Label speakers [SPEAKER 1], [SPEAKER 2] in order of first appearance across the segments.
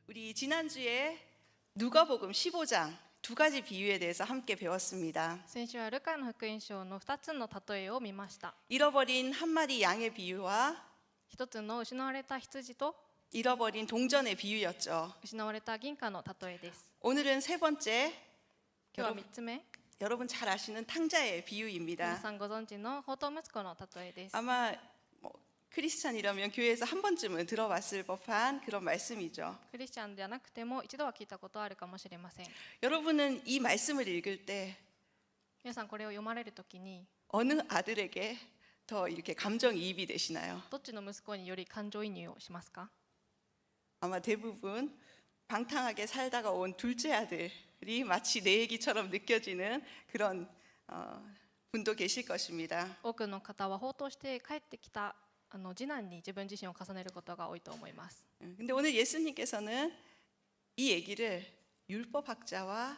[SPEAKER 1] 우리 지난주에 누가복음 15장 두 가지 비유에 대해서 함께 배웠습니다.
[SPEAKER 2] 先週はルカの福音書の2つの例えを見ました。
[SPEAKER 1] 잃어버린 한 마리 양의 비유와
[SPEAKER 2] 一つの失われた羊と
[SPEAKER 1] 잃어버린 동전의 비유였죠.
[SPEAKER 2] 失われた銀貨の例えです。
[SPEAKER 1] 오늘은 세 번째,
[SPEAKER 2] 今日は3つ目、
[SPEAKER 1] 여러분 잘 아시는 탕자의
[SPEAKER 2] 皆
[SPEAKER 1] 비유입니다.
[SPEAKER 2] さんご存知の放蕩息子の例えです。
[SPEAKER 1] 아마 크리스찬이라면 교회에서 한 번쯤은 들어봤을 법한 그런 말씀이죠.
[SPEAKER 2] クリスチャンではなくても一度は聞いたことあるかもしれません。
[SPEAKER 1] 여러분은 이 말씀을 읽을 때
[SPEAKER 2] 皆さんこれを読まれるときに
[SPEAKER 1] 어느 아들에게 더 이렇게 감정이입이 되시나요?
[SPEAKER 2] どっちの息子により感情移入をしますか？
[SPEAKER 1] 아마 대부분 방탕하게 살다가 온 둘째 아들이 마치 내 얘기처럼 느껴지는 그런 분도 계실 것입니다.
[SPEAKER 2] 多くの方は放蕩して帰ってきた次男に自分自身を重ねることが多いと思います。
[SPEAKER 1] 근데 오늘 예수님께서는 이 얘기를 율법학자와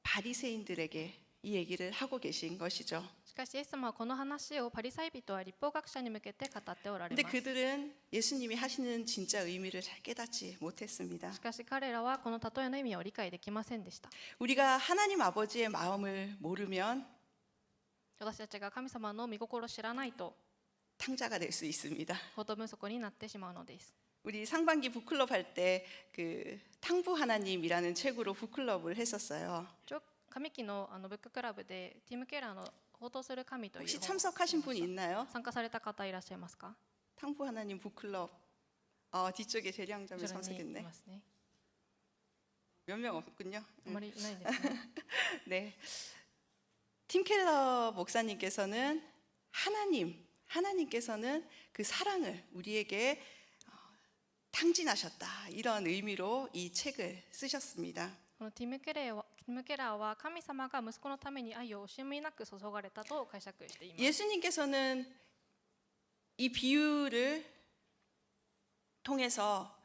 [SPEAKER 1] 바리새인들에게 이 얘기를 하고 계신 것이죠.
[SPEAKER 2] しかしイエス様はこの話をパリサイ人や立法学者に向けて語っておられ
[SPEAKER 1] 근데
[SPEAKER 2] ます。
[SPEAKER 1] 그들은 예수님이 하시는 진짜 의미를 잘 깨닫지 못했습니다.
[SPEAKER 2] しかし彼らはこの例えの意味を理解できませんでした。
[SPEAKER 1] 우리가 하나님 아버지의 마음을 모르면
[SPEAKER 2] 私たちが神様の御心を知らないと
[SPEAKER 1] 탕자가 될 수 있습니다.
[SPEAKER 2] 放蕩息子になってしまうのです。
[SPEAKER 1] 우리 상반기 북클럽 할 때 그 탕부 하나님이라는 책으로 북클럽을 했었어요.
[SPEAKER 2] 上期のブッククラブでティム・ケラーの放蕩する神という
[SPEAKER 1] 혹시
[SPEAKER 2] 本を
[SPEAKER 1] 참석하신 분이 있나요?
[SPEAKER 2] 参加された方いらっしゃいますか？
[SPEAKER 1] 탕부 하나님 북클럽 뒤쪽에 재량점에
[SPEAKER 2] 後ろにい
[SPEAKER 1] 참석했네.
[SPEAKER 2] ますね。
[SPEAKER 1] 몇 명 없군요.
[SPEAKER 2] あまりいないんですね。
[SPEAKER 1] 네. 팀 켈러 목사님께서는 하나님께서는 그 사랑을 우리에게 탕진하셨다. 이런 의미로 이 책을 쓰셨습니다.
[SPEAKER 2] このティム・ケラーは神様が息子のために愛を惜しみなく注がれたと解釈しています。
[SPEAKER 1] 예수님께서는 이 비유를 통해서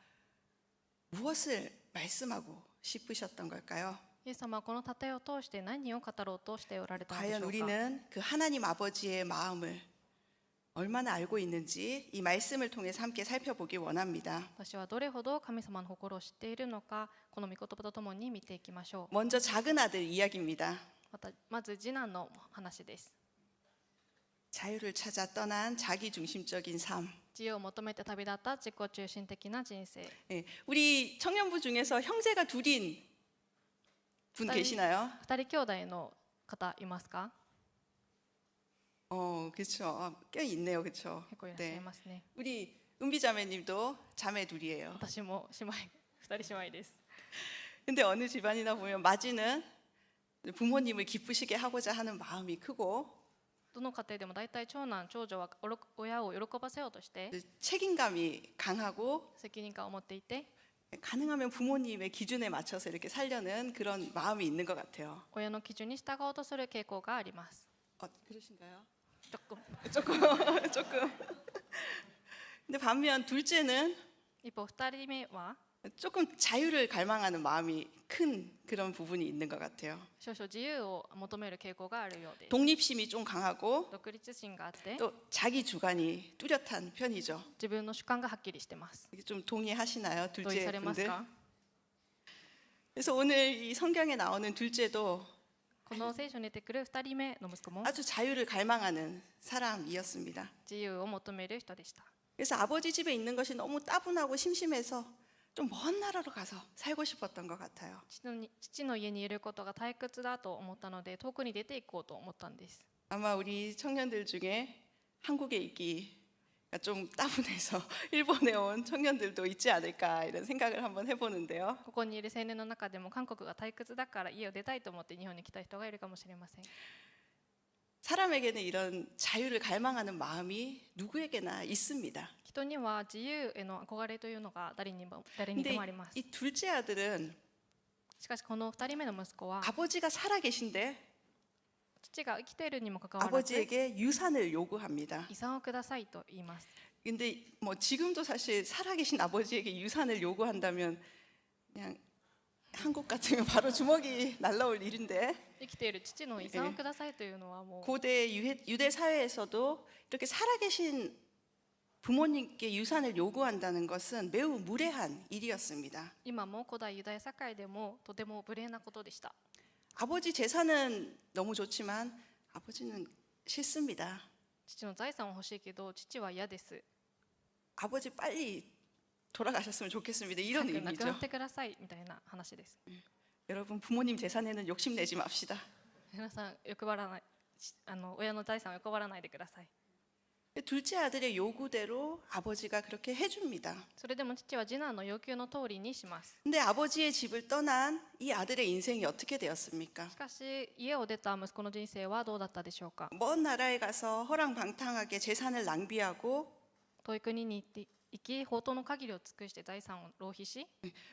[SPEAKER 1] 무엇을 말씀하고 싶으셨던 걸까요?
[SPEAKER 2] イエス様はこの例えを通して何を語ろうとしておられたのでし
[SPEAKER 1] 과연
[SPEAKER 2] ょうか。
[SPEAKER 1] 우리는 그 하나님 아버지의 마음을 얼마나 알고 있는지 이 말씀을 통해서 함께 살펴보기 원합니다.
[SPEAKER 2] 私はどれほど神様の心を知っているのか、この御言葉とともに見ていきましょう。
[SPEAKER 1] 먼저 작은 아들 이야기입니다.
[SPEAKER 2] まず次男の話です。
[SPEAKER 1] 자유를 찾아 떠난 자기 중심적인 삶.
[SPEAKER 2] 自由を求めて旅立った自己中心的な人生。
[SPEAKER 1] 예, 우리 청년부 중에서 형제가 둘인 분 계시나요?
[SPEAKER 2] 二人兄弟の方いますか？
[SPEAKER 1] 그렇죠. 꽤 있네요, 그렇죠.
[SPEAKER 2] 結構いらっしゃいますね。
[SPEAKER 1] 우리 은비자매님도 자매 둘이에요.
[SPEAKER 2] 私も二人姉妹です。
[SPEAKER 1] 근데 어느 집안이나 보면 마지는 부모님을 기쁘시게 하고자 하는 마음이 크고
[SPEAKER 2] どの家庭でも大体長男長女は親を喜ばせようとして
[SPEAKER 1] 책임감이 강하고
[SPEAKER 2] 責任感を持っていて、
[SPEAKER 1] 가능하면 부모님의 기준에 맞춰서 이렇게 살려는 그런 마음이 있는 것 같아요.
[SPEAKER 2] 親の基準に従おうとする傾向があります。
[SPEAKER 1] 그러신가요?
[SPEAKER 2] ちょっと
[SPEAKER 1] 조금. 근데 반면 둘째는
[SPEAKER 2] 一方二人目は
[SPEAKER 1] 조금 자유를 갈망하는 마음이 큰 그런 부분이 있는 것 같아요.
[SPEAKER 2] 少々自由を求める傾向があるようです。
[SPEAKER 1] 독립심이 좀 강하고
[SPEAKER 2] 独立心があって
[SPEAKER 1] 또 자기 주관이 뚜렷한 편이죠.
[SPEAKER 2] 自分の主観がはっきりしてます。
[SPEAKER 1] 이게 좀 동의하시나요,
[SPEAKER 2] 同意さ
[SPEAKER 1] 둘째
[SPEAKER 2] れます
[SPEAKER 1] 분들?
[SPEAKER 2] か？
[SPEAKER 1] 그래서 오늘 이 성경에 나오는 둘째도
[SPEAKER 2] この聖書に出てくる二人目の息子も
[SPEAKER 1] 아주 자유를 갈망하는 사람이었습니다.
[SPEAKER 2] 自由を求める人でした。
[SPEAKER 1] 그래서 아버지 집에 있는 것이 너무 따분하고 심심해서 좀 먼 나라로 가서 살고 싶었던 것 같아요.
[SPEAKER 2] 父の家にいることが退屈だと思ったので遠くに出ていこうと思ったんです。
[SPEAKER 1] 아마 우리 청년들 중에 한국에 있기가 좀 따분해서 일본에 온 청년들도 있지 않을까 이런 생각을 한번 해보는데요.
[SPEAKER 2] ここにいる青年の中でも韓国が退屈だから家を出たいと思って日本に来た人がいるかもしれません。
[SPEAKER 1] 사람에게는 이런 자유를 갈망하는 마음이 누구에게나 있습니다.
[SPEAKER 2] 人には自由への憧れというのが誰にで
[SPEAKER 1] 근데
[SPEAKER 2] もあります。
[SPEAKER 1] 이 둘째 아들은
[SPEAKER 2] しかしこの二人目の息子は
[SPEAKER 1] 아버지가 살아 계신데
[SPEAKER 2] 父が生きているにもかかわらず
[SPEAKER 1] 아버지에게 유산을 요구합니다.
[SPEAKER 2] 遺産をくださいと言います。
[SPEAKER 1] 근데 뭐 지금도 사실 살아계신 아버지에게 유산을 요구한다면 그냥 한국 같으면 바로 주먹이 날라올 일인데
[SPEAKER 2] 生きている父の遺産をくださいというのはもう
[SPEAKER 1] 고대 유대 사회에서도 이렇게 살아계신 부모님께 유산을 요구한다는 것은 매우 무례한 일이었습니다.
[SPEAKER 2] 今も古代ユダヤ社会でもとても無礼なことでした。
[SPEAKER 1] 아버지 재산은 너무 좋지만 아버지는 싫습니다.
[SPEAKER 2] 父の財産は欲しいけど父は嫌です。
[SPEAKER 1] 아버지 빨리 돌아가셨으면 좋겠습니다. 이런
[SPEAKER 2] 早く亡くなっ
[SPEAKER 1] 의미죠.
[SPEAKER 2] てくださいみたいな話です。
[SPEAKER 1] 여러분 부모님 재산에는 욕심내지 맙시다.
[SPEAKER 2] 皆さん欲張らない、親の財産を欲張らないでください。
[SPEAKER 1] 둘째 아들의 요구대로 아버지가 그렇게 해줍니다.
[SPEAKER 2] それでも父は次男の要求の通りにします。
[SPEAKER 1] 근데 아버지의 집을 떠난 이 아들의 인생이 어떻게 되었습니까?
[SPEAKER 2] しかし家を出た息子の人生はどうだったでしょうか。
[SPEAKER 1] 먼 나라에 가서 허랑방탕하게 재산을 낭비하고
[SPEAKER 2] 遠い国に行き放蕩の限りを尽くして財産を浪費し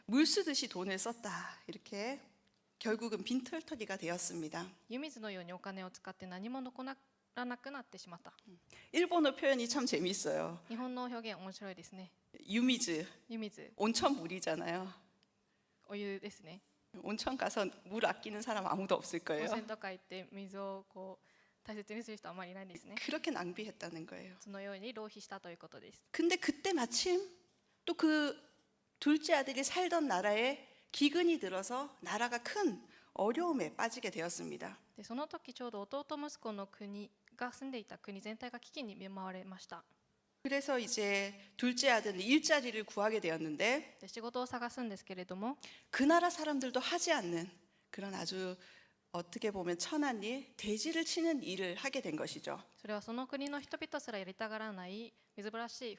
[SPEAKER 1] 물 쓰듯이 돈을 썼다. 이렇게 결국은 빈털터리가 되었습니다.
[SPEAKER 2] 湯水のようにお金を使って何も残らなくなってしまった。
[SPEAKER 1] 일본어 표현이 참 재밌어요.
[SPEAKER 2] 日本の表現面白いですね。
[SPEAKER 1] 유미즈,
[SPEAKER 2] 湯水、
[SPEAKER 1] 온천물이잖아요.
[SPEAKER 2] お湯ですね。
[SPEAKER 1] 온천 가서 물 아끼는 사람 아무도 없을
[SPEAKER 2] 温
[SPEAKER 1] 거예요.
[SPEAKER 2] 泉とか行って水を大切にする人はあまりいないんですね。
[SPEAKER 1] 그렇게 낭비했다는 거예요.
[SPEAKER 2] そのように浪費したということです。
[SPEAKER 1] 근데 그때 마침 또 그 둘째 아들이 살던 나라에 기근이 들어서 나라가 큰 어려움에 빠지게 되었습니다.
[SPEAKER 2] でその時ちょうど弟息子の国が住んでいた国全体が危機に見舞われました。
[SPEAKER 1] 그래서 이제 둘째 아들은 일자리를 구하게 되었는데
[SPEAKER 2] で仕事を探すんですけれども
[SPEAKER 1] 그 나라 사람들도 하지 않는 그런 아주 어떻게 보면 천한 일, 돼지를 치는 일을 하게 된 것이죠.
[SPEAKER 2] それはその国の人々すらやりたがらない水ぶらしい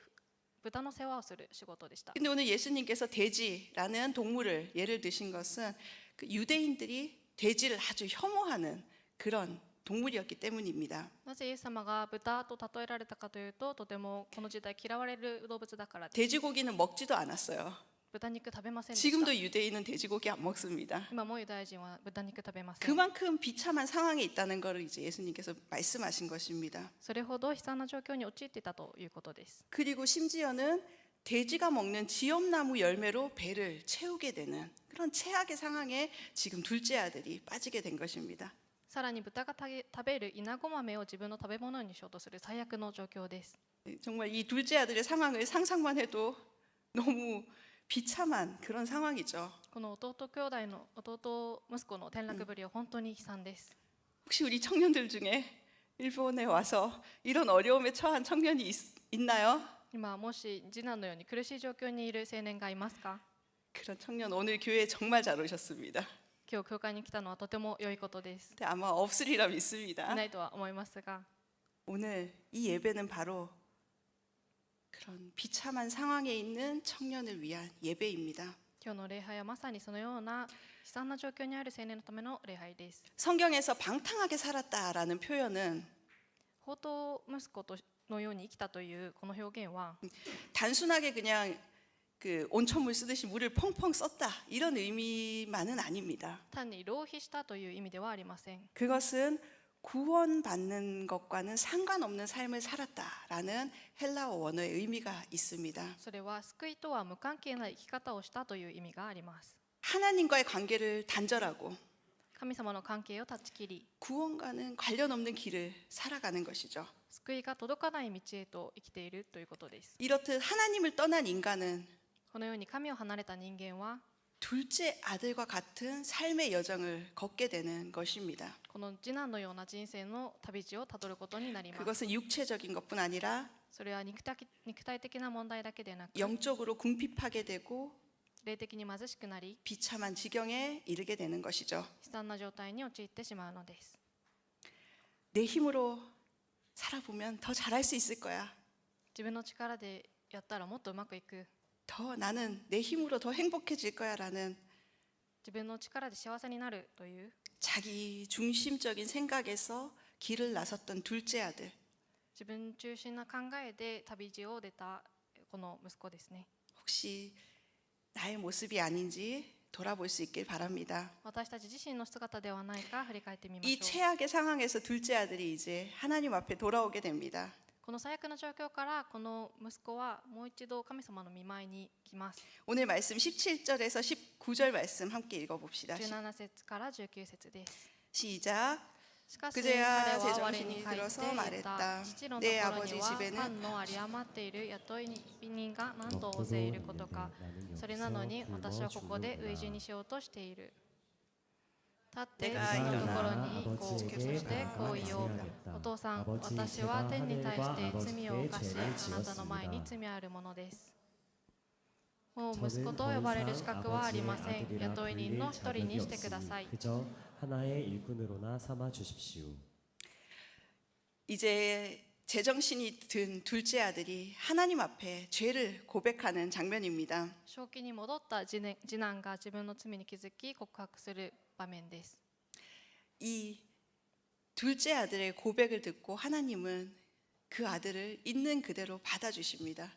[SPEAKER 2] 豚の世話をする仕事でした。
[SPEAKER 1] 근데 오늘 예수님께서 돼지라는 동물을 예를 드신 것은 그 유대인들이 돼지를 아주 혐오하는 그런 동물이었기 때문입니다.
[SPEAKER 2] なぜイエス様が豚と例えられたかというと、とてもこの時代嫌われる動物だからです。
[SPEAKER 1] 돼지고기는 먹지도 않았어요.
[SPEAKER 2] 豚肉食べませんでした。
[SPEAKER 1] 지금도 유대인은 돼지고기 안 먹습니다.
[SPEAKER 2] 今もユダヤ人は豚肉食べません。
[SPEAKER 1] 그만큼 비참한 상황에 있다는 것을 이제 예수님께서 말씀하신 것입니다.
[SPEAKER 2] それほど悲惨な状況に陥っていたということです。
[SPEAKER 1] 그리고 심지어는 돼지가 먹는 지엄나무 열매로 배를 채우게 되는 그런 최악의 상황에 지금 둘째 아들이 빠지게 된 것입니다.
[SPEAKER 2] さらに豚が食べるイナゴ豆を自分の食べ物にしようとする最悪の状況です。
[SPEAKER 1] 정말 이 둘째 아들의 상황을 상상만 해도 너무 비참한 그런 상황이죠.
[SPEAKER 2] この弟息子の転落ぶりは本当に悲惨です。
[SPEAKER 1] 혹시 우리 청년들 중에 일본에 와서 이런 어려움에 처한 청년이 있나요?
[SPEAKER 2] 今もし次男のように苦しい状況にいる青年がいますか？
[SPEAKER 1] 그런 청년 오늘 교회에 정말 잘 오셨습니다.
[SPEAKER 2] 今日教会に来たのはとても良いことです。
[SPEAKER 1] 근데 아마 없으리라
[SPEAKER 2] い
[SPEAKER 1] 믿습니다.
[SPEAKER 2] ないとは思いますが、
[SPEAKER 1] 오늘 이 예배는 바로 그런 비참한 상황에 있는 청년을 위한 예배입니다.
[SPEAKER 2] 今日の礼拝はまさにそのような悲惨な状況にある青年のための礼拝です。
[SPEAKER 1] 성경에서 방탕하게 살았다라는 표현은
[SPEAKER 2] 放蕩息子のように生きたというこの表現は、
[SPEAKER 1] 단순하게 그냥 그 온천물 쓰듯이 물을 펑펑 썼다 이런 의미만은 아닙니다.
[SPEAKER 2] 単に浪費したという意味ではありません。
[SPEAKER 1] 그것은 구원받는 것과는 상관없는 삶을 살았다라는 헬라어 원어의 의미가 있습니다.
[SPEAKER 2] それは救いとは無関係な生き方をしたという意味があります。
[SPEAKER 1] 하나님과의 관계를 단절하고
[SPEAKER 2] 神様の関係を断ち切り、
[SPEAKER 1] 구원과는 관련 없는 길을 살아가는 것이죠.
[SPEAKER 2] 救いが届かない道へと生きているということです。
[SPEAKER 1] 이렇듯 하나님을 떠난 인간은
[SPEAKER 2] このように神を離れた人間は
[SPEAKER 1] 둘째 아들과 같은 삶의 여정을 걷게 되는 것입니다.
[SPEAKER 2] この次男のような人生の旅路をたどることになります。
[SPEAKER 1] 그것은 육체적인 것뿐 아니라
[SPEAKER 2] それは肉体的な問題だけでなく、
[SPEAKER 1] 영적으로 궁핍하게 되고
[SPEAKER 2] 霊的に貧しくなり、
[SPEAKER 1] 비참한 지경에 이르게 되는 것이죠.
[SPEAKER 2] 悲惨な状態に陥ってしまうのです。
[SPEAKER 1] 내 힘으로 살아보면 더 잘할 수 있을 거야.
[SPEAKER 2] 自分の力でやったらもっとうまくいく。
[SPEAKER 1] 더 나는 내 힘으로 더 행복해질 거야라는
[SPEAKER 2] 自分の力で幸せになるという
[SPEAKER 1] 자기 중심적인 생각에서 길을 나섰던 둘째 아들.
[SPEAKER 2] 自分中心な考えで旅路を出たこの息子ですね。
[SPEAKER 1] 혹시 나의 모습이 아닌지 돌아볼 수 있길 바랍니다.
[SPEAKER 2] 私たち自身の姿ではないか振り返ってみま
[SPEAKER 1] 이
[SPEAKER 2] しょう。
[SPEAKER 1] 최악의 상황에서 둘째 아들이 이제 하나님 앞에 돌아오게 됩니다.
[SPEAKER 2] この最悪な状況からこの息子はもう一度神様の御前に来ます。
[SPEAKER 1] 오늘 말씀 17절에서 19절 말씀 함께 읽어봅시다.
[SPEAKER 2] 17節から19節です。
[SPEAKER 1] 시작.
[SPEAKER 2] しかし
[SPEAKER 1] 그제야
[SPEAKER 2] 彼
[SPEAKER 1] 제
[SPEAKER 2] は我
[SPEAKER 1] 정신이
[SPEAKER 2] に帰って
[SPEAKER 1] 들어서
[SPEAKER 2] 言っ
[SPEAKER 1] 말했다.
[SPEAKER 2] た。父のと
[SPEAKER 1] 내
[SPEAKER 2] ころに
[SPEAKER 1] 아버지
[SPEAKER 2] は
[SPEAKER 1] 집에는
[SPEAKER 2] パンの有り余っている雇い人が何と大勢いることか。それなのに私はここで飢え死にしようとしている。立って父のところに行こう。そしてこう言おう。お父さん、私は天に対して罪を犯し、あなたの前に罪あるものです。もう息子と呼ばれる資格はありません。雇い人の一人にしてください。
[SPEAKER 3] 그저 하나의 일꾼으로나 삼아 주십시오.
[SPEAKER 1] 이제 제정신이 든 둘째 아들이 하나님 앞에 죄를 고백하는 장면입니다.
[SPEAKER 2] 正気に戻った次男が自分の罪に気づき告白する場面です。
[SPEAKER 1] 이 둘째 아들의 고백을 듣고 하나님은 그 아들을 있는 그대로 받아주십니다.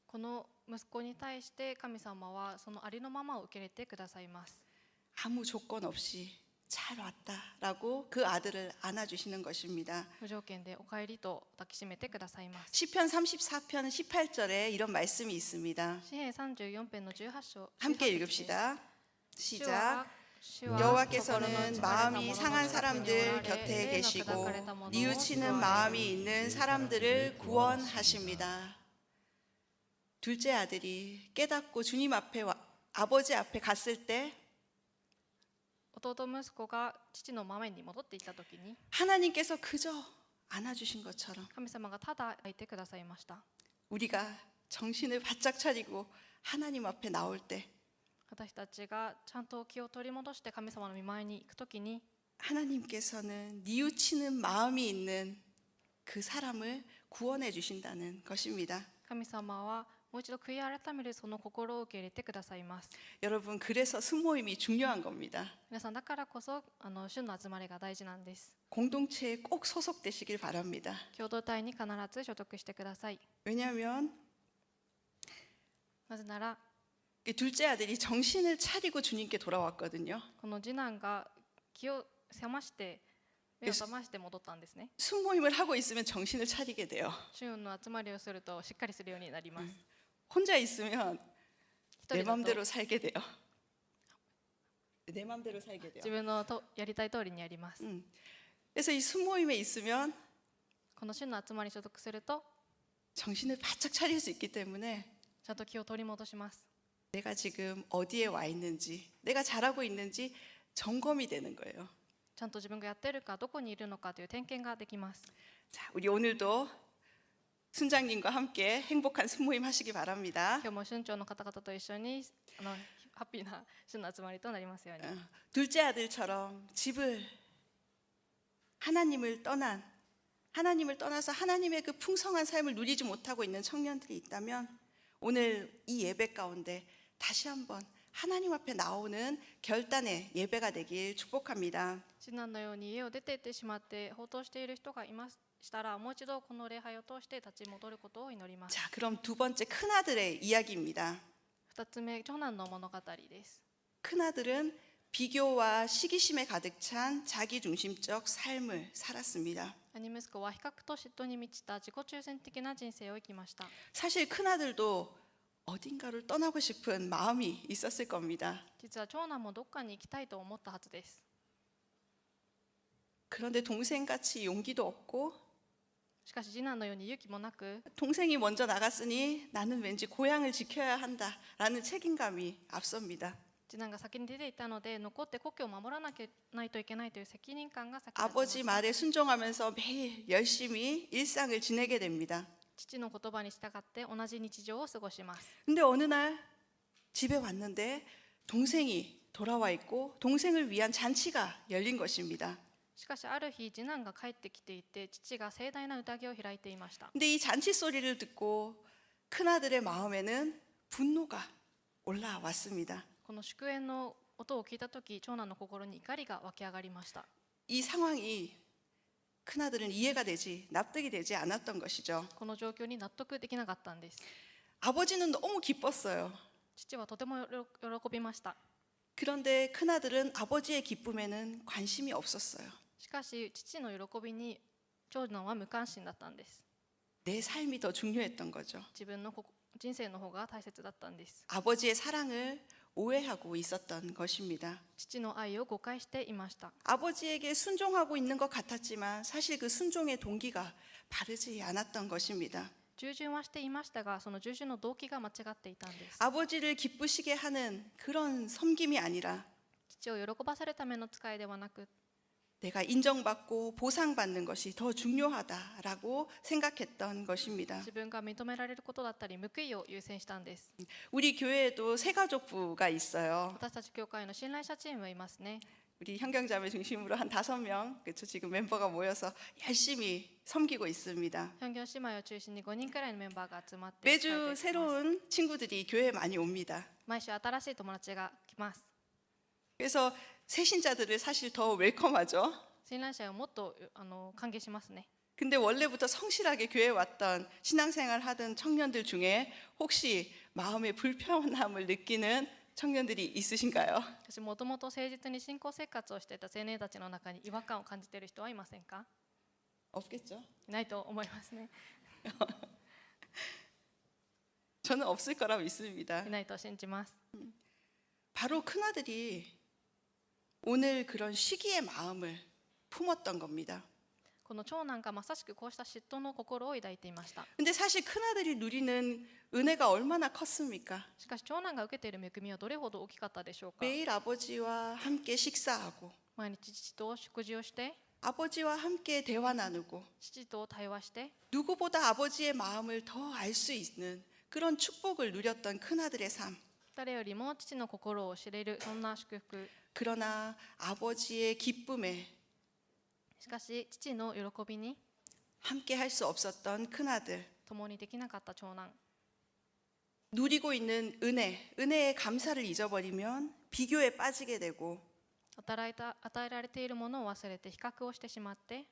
[SPEAKER 2] この息子に対して神様はそのありのままを受け入れてくださいます。
[SPEAKER 1] 아무 조건 없이 잘 왔다라고 그 아들을 안아주시는 것입니다.
[SPEAKER 2] 無条件でお帰りと抱きしめてくださいます。
[SPEAKER 1] 시편 34편 18절에 이런 말씀이 있습니다.
[SPEAKER 2] 詩編34編の18章
[SPEAKER 1] 함께
[SPEAKER 2] 18節です。
[SPEAKER 1] 읽읍시다. 시작.
[SPEAKER 2] 主は
[SPEAKER 1] 여호와께서는 마음이 상한 사람들 곁에 계시고 뉘우치는 마음이 있는 사람들을 구원하십니다. 둘째 아들이 깨닫고 주님 앞에 아버지 앞에 갔을 때
[SPEAKER 2] 弟息子が父の前に戻っていった時に
[SPEAKER 1] 하나님께서 그저 안아주신 것처럼
[SPEAKER 2] 神様がただ抱いてくださいました。
[SPEAKER 1] 우리가 정신을 바짝 차리고 하나님 앞에 나올 때
[SPEAKER 2] 私たちがちゃんと気を取り戻して神様の御前に行く時に
[SPEAKER 1] 하나님께서는 뉘우치는 마음이 있는 그 사람을 구원해 주신다는 것입니다.
[SPEAKER 2] 神様はもう一度悔い改めるその心を受け入れてくださいます。
[SPEAKER 1] 여러분 그래서 수모임이 중요한 겁니다.
[SPEAKER 2] 皆さんだからこそ主の集まりが大事なんです。
[SPEAKER 1] 공동체에 꼭 소속되시길 바랍니다.
[SPEAKER 2] 共同体に必ず所属してください。
[SPEAKER 1] 왜냐하면
[SPEAKER 2] なぜなら
[SPEAKER 1] 이 둘째 아들이 정신을 차리고 주님께 돌아왔거든요.
[SPEAKER 2] この次男が気を覚まして目を覚まして戻ったんですね。
[SPEAKER 1] 수모임을 하고 있으면 정신을 차리게 돼요.
[SPEAKER 2] 主の集まりをするとしっかりするようになります。
[SPEAKER 1] 혼자 있으면
[SPEAKER 2] 一
[SPEAKER 1] 내
[SPEAKER 2] 人だと
[SPEAKER 1] 맘대로 살게 돼요. 내 맘대로 살게 돼요.
[SPEAKER 2] 自分のやりたい通りにやります。
[SPEAKER 1] 그래서 이 수모임에 있으면
[SPEAKER 2] この主の集まりに所属すると
[SPEAKER 1] 정신을 바짝 차릴 수 있기 때문에
[SPEAKER 2] ちゃんと気を取り戻します。
[SPEAKER 1] 내가 지금 어디에 와 있는지, 내가 잘하고 있는지 점검이 되는 거예요.
[SPEAKER 2] ちゃんと自分がやってるかどこにいるのかという点検ができます。
[SPEAKER 1] 자, 우리 오늘도 순장님과 함께 행복한 수모임 하시기 바랍니다.
[SPEAKER 2] 今日も春長の方々と一緒にハッピーな主の集まりとなりますように。
[SPEAKER 1] 둘째 아들처럼 집을 하나님을 떠나서 하나님의 그 풍성한 삶을 누리지 못하고 있는 청년들이 있다면 오늘 이 예배 가운데 다시 한번 하나님 앞에 나오는 결단의 예배가 되길 축복합니다.
[SPEAKER 2] 次男のように家を出て行ってしまって放蕩している人がいましたらもう一度この礼拝を通して立ち戻ることを祈ります。
[SPEAKER 1] 자, 그럼 두 번째 큰아들의 이야기입니다.
[SPEAKER 2] 2つ目、長男の物語です。
[SPEAKER 1] 큰아들은 비교와 시기심에 가득 찬 자기중심적 삶을 살았습니다.
[SPEAKER 2] 兄息子は比較と嫉妬に満ちた自己中心的な人生を生きました。
[SPEAKER 1] 사실 큰아들도 어딘가를 떠나고 싶은 마음이 있었을 겁니다.
[SPEAKER 2] 実は長男もどっかに行きたいと思ったはずです。
[SPEAKER 1] 그런데 동생같이 용기도 없고
[SPEAKER 2] しかし次男のように勇気もなく
[SPEAKER 1] 동생이 먼저 나갔으니 나는 왠지 고향을 지켜야 한다라는 책임감이 앞섭니다.
[SPEAKER 2] 次男が先に出ていたので残って故郷を守らなきゃないといけないという責任感が先立ちま
[SPEAKER 1] 아버지
[SPEAKER 2] した。
[SPEAKER 1] 말에 순종하면서 매일 열심히 일상을 지내게 됩니다.
[SPEAKER 2] 父の言葉に従って同じ日常を過ごします。
[SPEAKER 1] 근데 어느 날 집에 왔는데 동생이 돌아와 있고 동생을 위한 잔치가 열린 것입니다.
[SPEAKER 2] しかしある日次男が帰ってきていて父が盛大な宴を開いていました。
[SPEAKER 1] 근데 이 잔치 소리를 듣고 큰아들의 마음에는 분노가 올라왔습니다.
[SPEAKER 2] この祝宴の音を聞いたとき長男の心に怒りが湧き上がりました。
[SPEAKER 1] 이 상황이 큰아들은 이해가 되지 납득이 되지 않았던 것이죠.
[SPEAKER 2] この状況に納得できなかったんです。
[SPEAKER 1] 아버지는 너무 기뻤어요.
[SPEAKER 2] 父はとても喜びました。
[SPEAKER 1] 그런데 큰아들은 아버지의 기쁨에는 관심이 없었어요.
[SPEAKER 2] しかし父の喜びに長男は無関心だったんです。
[SPEAKER 1] 내 삶이 더 중요했던 거죠.
[SPEAKER 2] 自分の人生の方が大切だったんです。
[SPEAKER 1] 아버지의 사랑을 오해하고 있었던 것입니다.
[SPEAKER 2] 父の愛を誤解していました。
[SPEAKER 1] 아버지에게 순종하고 있는 것 같았지만 사실 그 순종의 동기가 바르지 않았던 것입니다.
[SPEAKER 2] 従順はしていましたが、その従順の動機が間違っていたんです。
[SPEAKER 1] 아버지를 기쁘시게 하는 그런 섬김이 아니라
[SPEAKER 2] 父を喜ばせるための使いではなく、
[SPEAKER 1] 내가 인정받고 보상받는 것이 더 중요하다라고 생각했던 것입니다.
[SPEAKER 2] 自分が認められることだったり報いを優先したんです。
[SPEAKER 1] 우리 교회에도 새가족부가 있어요.
[SPEAKER 2] 私たち教会の信頼者チームいますね。
[SPEAKER 1] 우리 현경자매 중심으로 한 5명, 그렇죠? 지금 멤버가 모여서 열심히 섬기고 있습니다.
[SPEAKER 2] 本業姉妹を中心に5人くらいのメンバーが集まって
[SPEAKER 1] 매주
[SPEAKER 2] 伝えていきます。
[SPEAKER 1] 새로운 친구들이 교회에 많이 옵니다.
[SPEAKER 2] 毎週新しい友達が来ます。
[SPEAKER 1] 그래서 새신자들을 사실 더 웰컴하죠.
[SPEAKER 2] 信頼者をもっと歓迎しますね。
[SPEAKER 1] 근데 원래부터 성실하게 교회에 왔던 신앙생활 하던 청년들 중에 혹시 마음의 불편함을 느끼는 청년들이 있으신가요?
[SPEAKER 2] 私もともと誠実に信仰生活をしていた青年たちの中に違和感を感じている人はいませんか？
[SPEAKER 1] 없겠죠.
[SPEAKER 2] いないと思いますね。
[SPEAKER 1] 저는 없을 거라 믿습니다.
[SPEAKER 2] いないと信じます。
[SPEAKER 1] 바로 큰아들이 오늘 그런 시기의 마음을 품었던 겁니다.
[SPEAKER 2] この長男がまさしくこうした嫉妬の心を抱いていました。
[SPEAKER 1] 근데 사실 큰아들이 누리는 은혜가 얼마나 컸습니까?
[SPEAKER 2] しかし長男が受けている恵みはどれほど大きかったでしょうか。
[SPEAKER 1] 매일 아버지와 함께 식사하고
[SPEAKER 2] 毎日父と食事をして、
[SPEAKER 1] 아버지와 함께 대화 나누고
[SPEAKER 2] 父と対話して、
[SPEAKER 1] 누구보다 아버지의 마음을 더 알 수 있는 그런 축복을 누렸던 큰아들의 삶.
[SPEAKER 2] 誰よりも父の心を知れる、そんな祝福。
[SPEAKER 1] 그러나 아버지의 기쁨에
[SPEAKER 2] しかし父の喜びに
[SPEAKER 1] 함께 할 수 없었던 큰아들.
[SPEAKER 2] 共にできなかった長男。
[SPEAKER 1] 누리고 있는 은혜의 감사를 잊어버리면 비교에 빠지게 되고
[SPEAKER 2] 与えられているものを忘れて比較をしてしまって、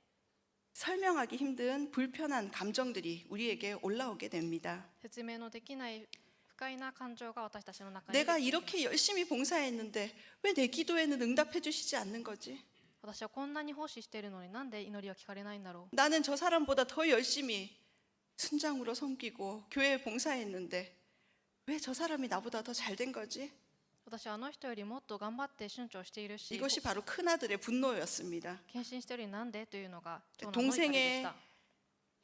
[SPEAKER 1] 설명하기 힘든 불편한 감정들이 우리에게 올라오게 됩니다.
[SPEAKER 2] 説明のできない不快な感情が私たちの中に
[SPEAKER 1] 내가 이렇게 열심히 봉사했는데 왜 내 기도에는 응답해 주시지 않는 거지?
[SPEAKER 2] 私はこんなに奉仕しているのになんで祈りは聞かれないんだろう。
[SPEAKER 1] 나는 저 사람보다 더 열심히 순장으로 섬기고 교회에 봉사했는데 왜 저 사람이 나보다 더 잘 된 거지?
[SPEAKER 2] 私はあの人よりもっと頑張って春長しているし、
[SPEAKER 1] 이것이 바로 큰아들의 분노였습니다.
[SPEAKER 2] 献身しているのになんでというのが長男の怒りでし
[SPEAKER 1] 동생의
[SPEAKER 2] た。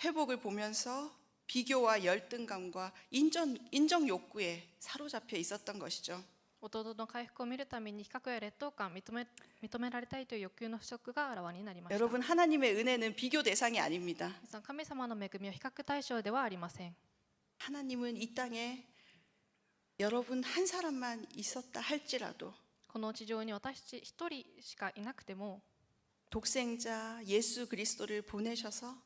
[SPEAKER 1] 회복을 보면서 비교와 열등감과 인정 욕구에 사로잡혀 있었던 것이죠.
[SPEAKER 2] 弟の回復を見るために比較や劣等感、認められたいという欲求の不足があらわになりました。
[SPEAKER 1] 여러분, 하나님의 은혜는 비교 대상이 아닙니다.
[SPEAKER 2] 皆さん、神様の恵みは比較対象ではありません。
[SPEAKER 1] 하나님은 이 땅에 여러분 한 사람만 있었다 할지라도
[SPEAKER 2] この地上に私一人しかいなくても、
[SPEAKER 1] 독생자 예수 그리스도를 보내셔서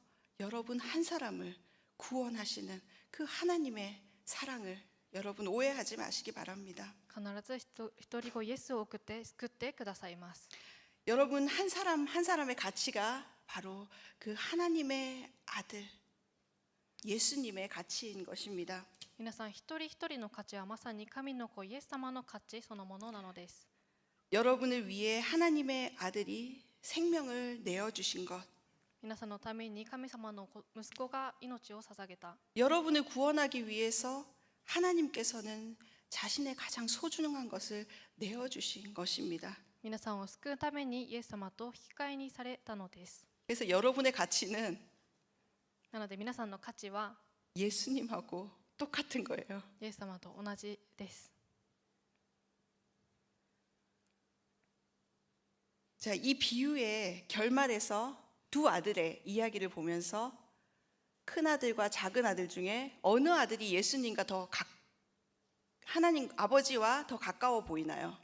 [SPEAKER 1] 여러분 한 사람을 구원하시는 그 하나님의 사랑을 여러분 오해하지 마시기 바랍니다.
[SPEAKER 2] 必ず一人子イエスを送って救ってくださいます。
[SPEAKER 1] 여러분 한 사람 한 사람의 가치가 바로 그 하나님의 아들 예수님의 가치인 것입니다.
[SPEAKER 2] 皆さん、一人一人の価値はまさに神の子イエス様の価値そのものなのです。
[SPEAKER 1] 여러분을 위해 하나님의 아들이 생명을 내어 주신 것,
[SPEAKER 2] 皆さんのために神様の息子が命を捧げた。
[SPEAKER 1] 여러분을 구원하기 위해서 하나님께서는 자신의 가장 소중한 것을 내어 주신 것입니다.
[SPEAKER 2] 皆さんを救うためにイエス様と引き換えにされたのです。
[SPEAKER 1] 그래서 여러분의 가치는
[SPEAKER 2] なので皆さんの価値は
[SPEAKER 1] 예수님하고 똑같은 거예요.
[SPEAKER 2] イエス様と同じです。
[SPEAKER 1] 자, 이 비유의 결말에서 두 아들의 이야기를 보면서 큰 아들과 작은 아들 중에 어느 아들이 예수님과 하나님 아버지와 더 가까워 보이나요?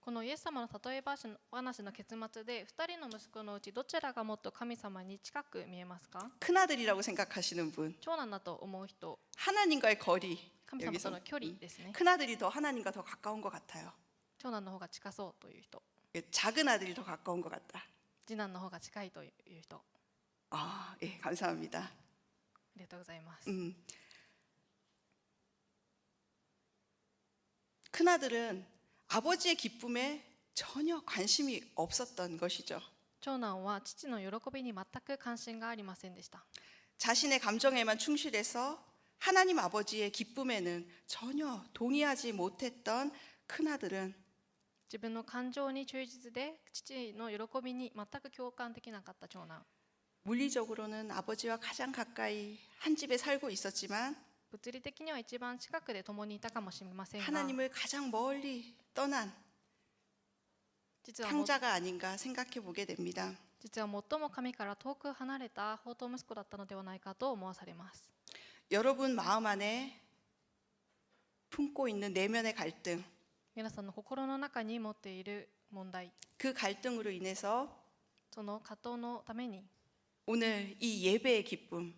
[SPEAKER 2] このイエス様の例え話の結末で2人の息子のうちどちらがもっと神様に近く見えますか？
[SPEAKER 1] 큰 아들이라고 생각하시는 분,
[SPEAKER 2] 長男だと思う人、
[SPEAKER 1] 하나님과의 거리.
[SPEAKER 2] 神様との距離ですね。
[SPEAKER 1] 큰 아들이 더 하나님과 더 가까운 것 같아요.
[SPEAKER 2] 長男の方が近そうという人、
[SPEAKER 1] 작은 아들이 더 가까운 것 같다.
[SPEAKER 2] 次男の方が近いという人。
[SPEAKER 1] 아, 예, 감사합니다.
[SPEAKER 2] ありがとうございます。
[SPEAKER 1] 큰 아들은 아버지의 기쁨에 전혀 관심이 없었던 것이죠.
[SPEAKER 2] 長男は父の喜びに全く関心がありませんでした。
[SPEAKER 1] 자신의 감정에만 충실해서 하나님 아버지의 기쁨에는 전혀 동의하지 못했던 큰 아들은
[SPEAKER 2] 自分の感情に忠実で父の喜びに全く共感できなかった長男。
[SPEAKER 1] 물리적으로는 아버지와 가장 가까이 한 집에 살고 있었지만
[SPEAKER 2] 物理的には一番近くで共にいたかもしれませんが、
[SPEAKER 1] 하나님을 가장 멀리 떠난
[SPEAKER 2] 実は
[SPEAKER 1] 탕자가 아닌가 생각해 보게 됩니다.
[SPEAKER 2] 最も神から遠く離れた放蕩息子だったのではないかと思わされます。
[SPEAKER 1] 여러분 마음 안에 품고 있는 내면의 갈등,
[SPEAKER 2] 皆さんの心の中に持っている問題、
[SPEAKER 1] 그 갈등으로 인해서
[SPEAKER 2] その葛藤のために
[SPEAKER 1] 오늘 이 예배의 기쁨,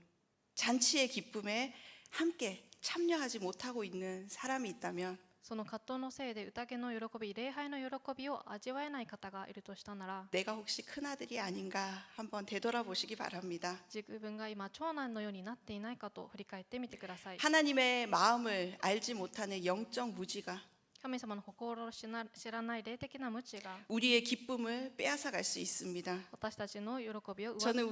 [SPEAKER 1] 잔치의 기쁨에 함께 참여하지 못하고 있는 사람이 있다면
[SPEAKER 2] その葛藤のせいで宴の喜び、礼拝の喜びを味わえない方がいるとしたなら、
[SPEAKER 1] 내가 혹시 큰아들이 아닌가 한번 되돌아보시기 바랍니다.
[SPEAKER 2] 自分が今長男のようになっていないかと振り返ってみてください。
[SPEAKER 1] 하나님의 마음을 알지 못하는 영적 무지가
[SPEAKER 2] 神様の心を知らない霊的な無知が
[SPEAKER 1] 우리의 기쁨을 빼앗아갈 수 있습니다.
[SPEAKER 2] 私たちの喜びを
[SPEAKER 1] 저는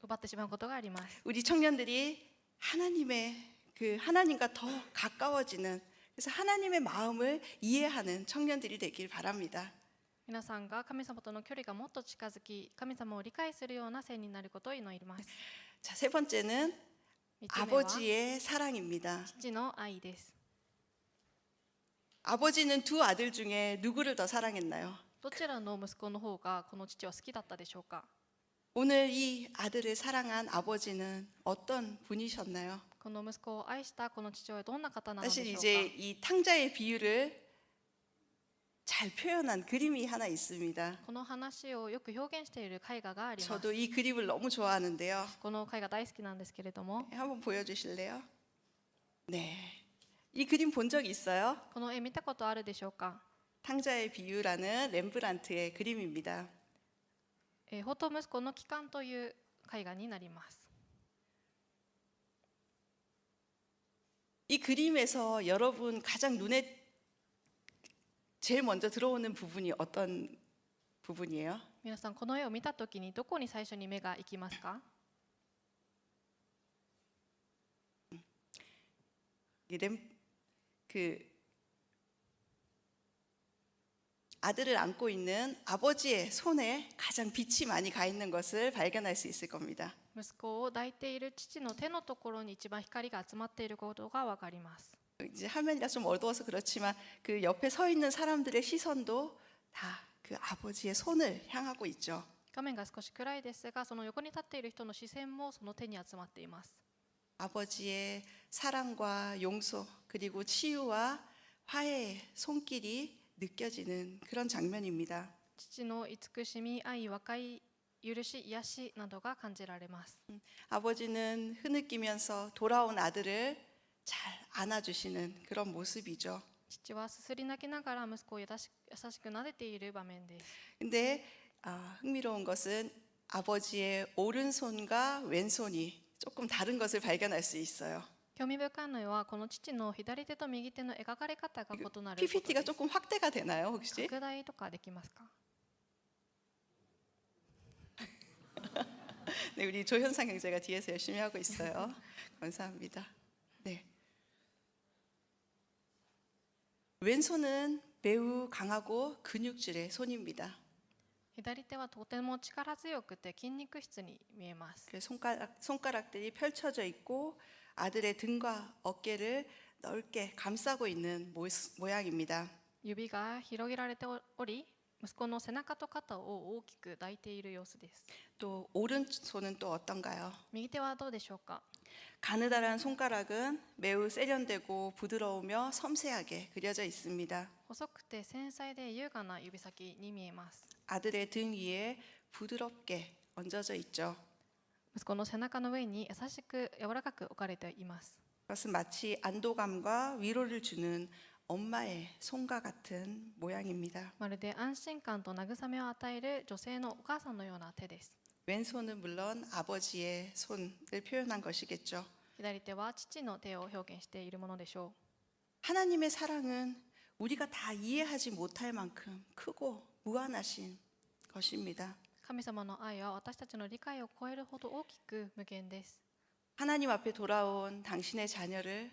[SPEAKER 2] 奪ってしまうことがあります。
[SPEAKER 1] 우리 청년들이 하나님과 더 가까워지는, 그래서 하나님의 마음을 이해하는 청년들이 되길 바랍니다.
[SPEAKER 2] 皆さんが神様との距離がもっと近づき、神様を理解するような生になることを祈ります。
[SPEAKER 1] 자, 세 번째는
[SPEAKER 2] 3つ目は
[SPEAKER 1] 아버지의 사랑입니다.
[SPEAKER 2] 父の愛です。
[SPEAKER 1] 아버지는 두 아들 중에 누구를 더 사랑했나요?
[SPEAKER 2] どちらの息子の方がこの父は好きだったでしょうか。
[SPEAKER 1] 오늘 이 아들을 사랑한 아버지는 어떤 분이셨나요?
[SPEAKER 2] この息子を愛したこの父親はどんな方なので
[SPEAKER 1] 사실
[SPEAKER 2] しょう
[SPEAKER 1] 이제
[SPEAKER 2] か。
[SPEAKER 1] 이 탕자의 비유를 잘 표현한 그림이 하나 있습니다.
[SPEAKER 2] この話をよく表現している絵画があります。
[SPEAKER 1] 저도 이 그림을 너무 좋아하는데요.
[SPEAKER 2] この絵画大好きなんですけれども、
[SPEAKER 1] 한번 보여주실래요? 네, 이 그림 본 적 있어요?
[SPEAKER 2] この絵見たことあるでしょうか。
[SPEAKER 1] 탕자의 비유라는 렘브란트의 그림입니다.
[SPEAKER 2] 放蕩息子の帰還という絵画になります。
[SPEAKER 1] 이 그림에서 여러분 가장 눈에 제일 먼저 들어오는 부분이 어떤 부분이에요?
[SPEAKER 2] 皆さんこの絵を見たときにどこに最初に目が行きますか。
[SPEAKER 1] 아들을 안고 있는 아버지의 손에 가장 빛이 많이 가 있는 것을 발견할 수 있을 겁니다.
[SPEAKER 2] 息子を抱いている父の手のところに一番光が集まっていることがわかります。
[SPEAKER 1] 이제 화면이라 좀 어두워서 그렇지만 그 옆에 서 있는 사람들의 시선도 다 그 아버지의 손을 향하고 있죠.
[SPEAKER 2] 画面が少し暗いですが、その横に立っている人の視線もその手に集まっています。
[SPEAKER 1] 아버지의 사랑과 용서 그리고 치유와 화해의 손길이 느껴지는 그런 장면입니다.
[SPEAKER 2] 父の慈しみ、愛、和解、許し、癒しなどが感じられます。
[SPEAKER 1] 아버지는 흐느끼면서 돌아온 아들을 잘 안아주시는 그런 모습이죠.
[SPEAKER 2] 父はすすり泣きながら息子を優しく撫でている場面です。
[SPEAKER 1] 근데 흥미로운 것은 아버지의 오른손과 왼손이 조금 다른 것을 발견할 수 있어요.
[SPEAKER 2] 興味深いのはこの父の左手と右手の描かれ方が異なること
[SPEAKER 1] PPT가
[SPEAKER 2] です。
[SPEAKER 1] 조금 확대가 되나요, 혹시?
[SPEAKER 2] 拡大とかできますか。
[SPEAKER 1] 네, 우리 조현상 형제가 뒤에서 열심히 하고 있어요. 감사합니다. 네. 왼손은 매우 강하고 근육질의 손입니다.
[SPEAKER 2] 左手はとても力強くて筋肉質に見えます。
[SPEAKER 1] 그 손가락들이 펼쳐져 있고 아들의 등과 어깨를 넓게 감싸고 있는 모양입니다.
[SPEAKER 2] 指が広げられており、息子の背中と肩を大きく抱いている様子です。
[SPEAKER 1] 또 오른손은 또 어떤가요?
[SPEAKER 2] 右手はどうでしょうか。
[SPEAKER 1] 가느다란 손가락은 매우 세련되고 부드러우며 섬세하게 그려져 있습니다.
[SPEAKER 2] 細くて繊細で優雅な指先に見えます。
[SPEAKER 1] 아들의 등 위에 부드럽게 얹어져 있죠.
[SPEAKER 2] 息子の背中の上に優しく柔らかく置かれています。
[SPEAKER 1] 그것은 마치 안도감과 위로를 주는 엄마의 손과 같은 모양입니다.
[SPEAKER 2] まるで安心感と慰めを与える女性のお母さんのような手です。
[SPEAKER 1] 왼손은 물론 아버지의 손을 표현한 것이겠죠.
[SPEAKER 2] 左手は父の手を表現しているものでしょう。
[SPEAKER 1] 하나님의 사랑은 우리가 다 이해하지 못할 만큼 크고 무한하신 것입니다.
[SPEAKER 2] 神様の愛は私たちの理解を超えるほど大きく無限です。
[SPEAKER 1] 하나님 앞에 돌아온 당신의 자녀를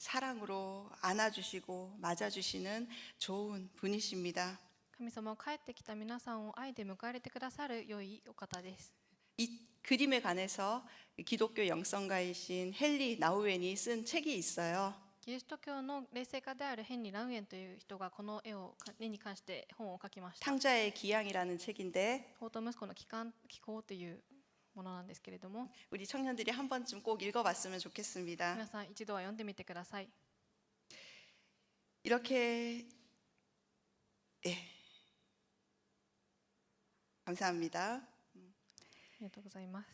[SPEAKER 1] 사랑으로 안아주시고 맞아주시는 좋은 분이십니다.
[SPEAKER 2] 神様は帰ってきた皆さんを愛で迎え入れてくださる良いお方です。
[SPEAKER 1] 이 그림에 관해서 기독교 영성가이신 헨리 나우엔이 쓴 책이 있어요.
[SPEAKER 2] キリスト教の霊性家であるヘンリー・ラウエンという人がこの絵に関して本を書きました。
[SPEAKER 1] 탕자의 기양이라는 책인데
[SPEAKER 2] 法と息子の帰行というものなんですけれども、
[SPEAKER 1] 우리 청년들이 한 번쯤 꼭 읽어봤으면 좋겠습니다.
[SPEAKER 2] 皆さん一度は読んでみてください。
[SPEAKER 1] 이렇게 예. 감사합니다.
[SPEAKER 2] ありがとうございます。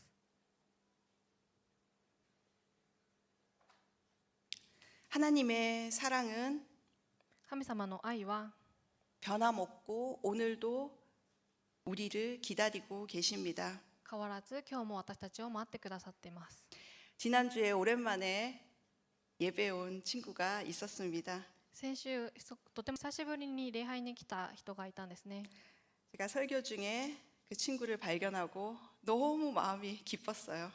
[SPEAKER 1] 하나님의 사랑은
[SPEAKER 2] 神様の愛は
[SPEAKER 1] 변함없고 오늘도 우리를 기다리고 계십니다.
[SPEAKER 2] 変わらず今日も私たちを待ってくださっています。
[SPEAKER 1] 지난주에 오랜만에 예배 온 친구가 있었습니다.
[SPEAKER 2] 先週とても久しぶりに礼拝に来た人がいたんですね。
[SPEAKER 1] 제가 설교 중에 그 친구를 발견하고 너무 마음이 기뻤어요.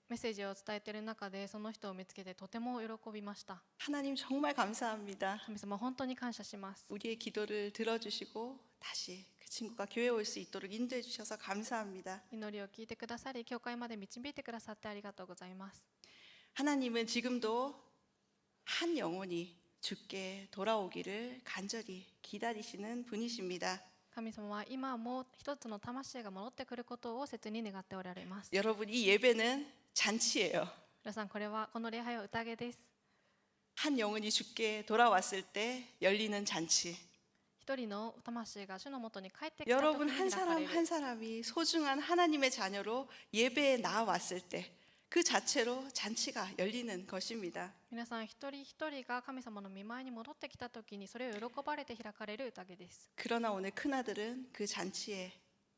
[SPEAKER 2] メッセージを伝えている中でその人を見つけてとても喜びました。
[SPEAKER 1] 하나님 정말 감사합니다.
[SPEAKER 2] 神様本当に感謝します。
[SPEAKER 1] 우리의 기도를 들어주시고 다시 그 친구가 교회 올 수 있도록 인도해 주셔서 감사합니다.
[SPEAKER 2] 祈りを聞いてくださり、教会まで導いてくださってありがとうございます。
[SPEAKER 1] 하나님은 지금도 한 영혼이 주께 돌아오기를 간절히 기다리시는 분이십니다.
[SPEAKER 2] 神様は今も一つの魂が戻ってくることを切に願っておられます。
[SPEAKER 1] 여러분 이 예배는 잔치예요.
[SPEAKER 2] 皆さん、この礼拝は宴です。
[SPEAKER 1] 한 영혼이 주께 돌아왔을 때 열리는 잔치.
[SPEAKER 2] 一人の魂が主のもとに帰ってきた時
[SPEAKER 1] 여러분
[SPEAKER 2] に
[SPEAKER 1] 한
[SPEAKER 2] 開か
[SPEAKER 1] 사람
[SPEAKER 2] れる。
[SPEAKER 1] 한 사람이 소중한 하나님의 자녀로 예배에 나왔을 때 그 자체로 잔치가 열리는 것입니다.
[SPEAKER 2] 皆さん一人一人が神様の御前に戻ってきた時にそれを喜ばれて開かれる宴です。
[SPEAKER 1] 그러나 오늘 큰아들은 그 잔치에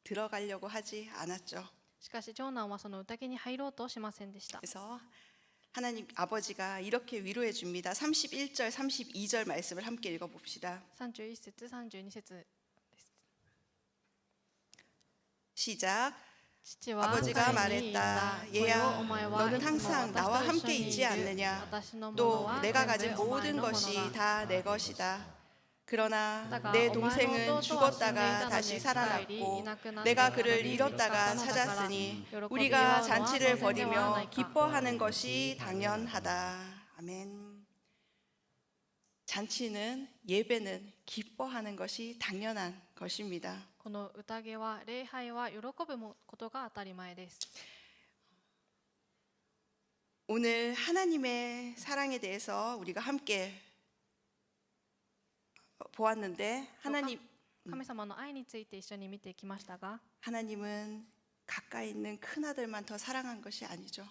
[SPEAKER 1] 들어가려고 하지 않았죠.
[SPEAKER 2] しかし長男はその宴に入ろうとしませんでした。
[SPEAKER 1] 그래서 하나님 아버지가 이렇게 위로해 줍니다. 31절 32절 말씀을 함께 읽어 봅시다.
[SPEAKER 2] 31節32節です。
[SPEAKER 1] 시작.
[SPEAKER 2] 父は
[SPEAKER 1] 아버지가
[SPEAKER 2] 彼に言った
[SPEAKER 1] 말했다. 얘야,
[SPEAKER 2] お前は
[SPEAKER 1] 너는
[SPEAKER 2] いつも
[SPEAKER 1] 항상
[SPEAKER 2] 私
[SPEAKER 1] 나와
[SPEAKER 2] と一緒
[SPEAKER 1] 함께
[SPEAKER 2] にい
[SPEAKER 1] 있지
[SPEAKER 2] る。
[SPEAKER 1] 않느냐?
[SPEAKER 2] 私のもの
[SPEAKER 1] 또
[SPEAKER 2] は
[SPEAKER 1] 내가
[SPEAKER 2] 全
[SPEAKER 1] 가진
[SPEAKER 2] 部お前
[SPEAKER 1] 모든
[SPEAKER 2] のもの
[SPEAKER 1] 것이
[SPEAKER 2] だ。
[SPEAKER 1] 다 내 것이다. 그러나
[SPEAKER 2] 다가
[SPEAKER 1] 내
[SPEAKER 2] 엄마의
[SPEAKER 1] 동생은
[SPEAKER 2] 너도
[SPEAKER 1] 죽었다가
[SPEAKER 2] 또
[SPEAKER 1] 다시
[SPEAKER 2] 아신데
[SPEAKER 1] 살아났고
[SPEAKER 2] 이나크나
[SPEAKER 1] 내가
[SPEAKER 2] 내가
[SPEAKER 1] 그를
[SPEAKER 2] 너를
[SPEAKER 1] 잃었다가
[SPEAKER 2] 잃었다가
[SPEAKER 1] 찾았으니
[SPEAKER 2] 찾았다가
[SPEAKER 1] 우리가
[SPEAKER 2] 여러분,
[SPEAKER 1] 잔치를
[SPEAKER 2] 너와
[SPEAKER 1] 벌이며
[SPEAKER 2] 너와
[SPEAKER 1] 기뻐하는 것이 당연하다. 아멘. 잔치는 예배는 기뻐하는 것이 당연한 것입니다.
[SPEAKER 2] この宴は礼拝は喜ぶことが当たり前です。
[SPEAKER 1] 오늘 하나님의 사랑에 대해서 우리가 함께 보았는데 하나님
[SPEAKER 2] 神様の愛について一緒に見てきましたが、
[SPEAKER 1] 하나님은 가까이 있는 큰 아들만 더 사랑한 것이 아니죠.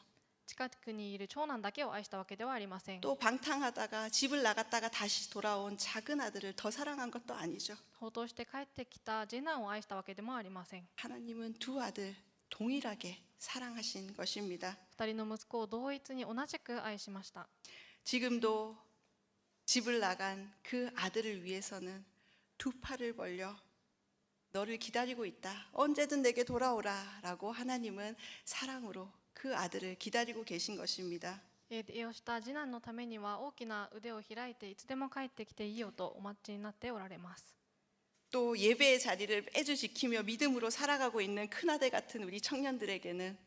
[SPEAKER 2] 近くにいる長男だけを愛したわけではありません。
[SPEAKER 1] 또 방탕하다가 집을 나갔다가 다시 돌아온 작은 아들을 더 사랑한 것도 아니죠.
[SPEAKER 2] 放蕩して帰ってきた次男を愛したわけでもありません。
[SPEAKER 1] 하나님은 두 아들 동일하게 사랑하신 것입니다.
[SPEAKER 2] 二人の息子を同一に同じく愛しました。
[SPEAKER 1] 지금도 집을 나간 그 아들을 위해서는 두 팔을 벌려 너를 기다리고 있다. 언제든 내게 돌아오라 라고 하나님은 사랑으로 그 아들을 기다리고 계신 것입니다.
[SPEAKER 2] 家をした次男のためには大きな腕を開いていつでも帰ってきていいよとお待ちになっておられます。
[SPEAKER 1] 또 예배의 자리를 매주 지키며 믿음으로 살아가고 있는 큰아들 같은 우리 청년들에게는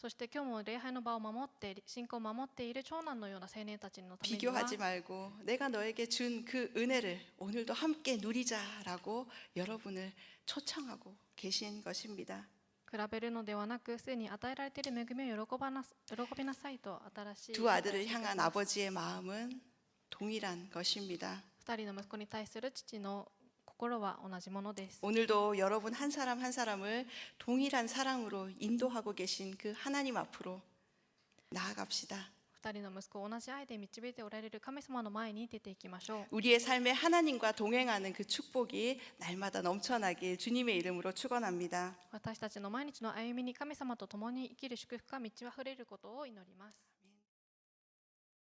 [SPEAKER 2] そして今日も礼拝の場を守って信仰を守っている長男のような青年たちのためには
[SPEAKER 1] 비교하지 말고 내가 너에게 준 그 은혜를 오늘도 함께 누리자라고 여러분을 초청하고 계신 것입니다.
[SPEAKER 2] 比べるのではなく、すでに与えられている恵みを喜びなさいと新しい
[SPEAKER 1] 두 아들을 향한 아버지의 마음은 동일한 것입니다.
[SPEAKER 2] 二人の息子に対する父の心は同じものです。
[SPEAKER 1] 오늘도 여러분 한 사람 한 사람을 동일한 사랑으로 인도하고 계신 그 하나님 앞으로 나아갑시다.
[SPEAKER 2] 二人の息子を同じ愛で導いておられる神様の前に出ていきましょう。
[SPEAKER 1] 우리의 삶에 하나님과 동행하는 그 축복이 날마다 넘쳐나길 주님의 이름으로 축원합니다.
[SPEAKER 2] 私たちの毎日の歩みに神様と共に生きる祝福が満ち溢れることを祈ります。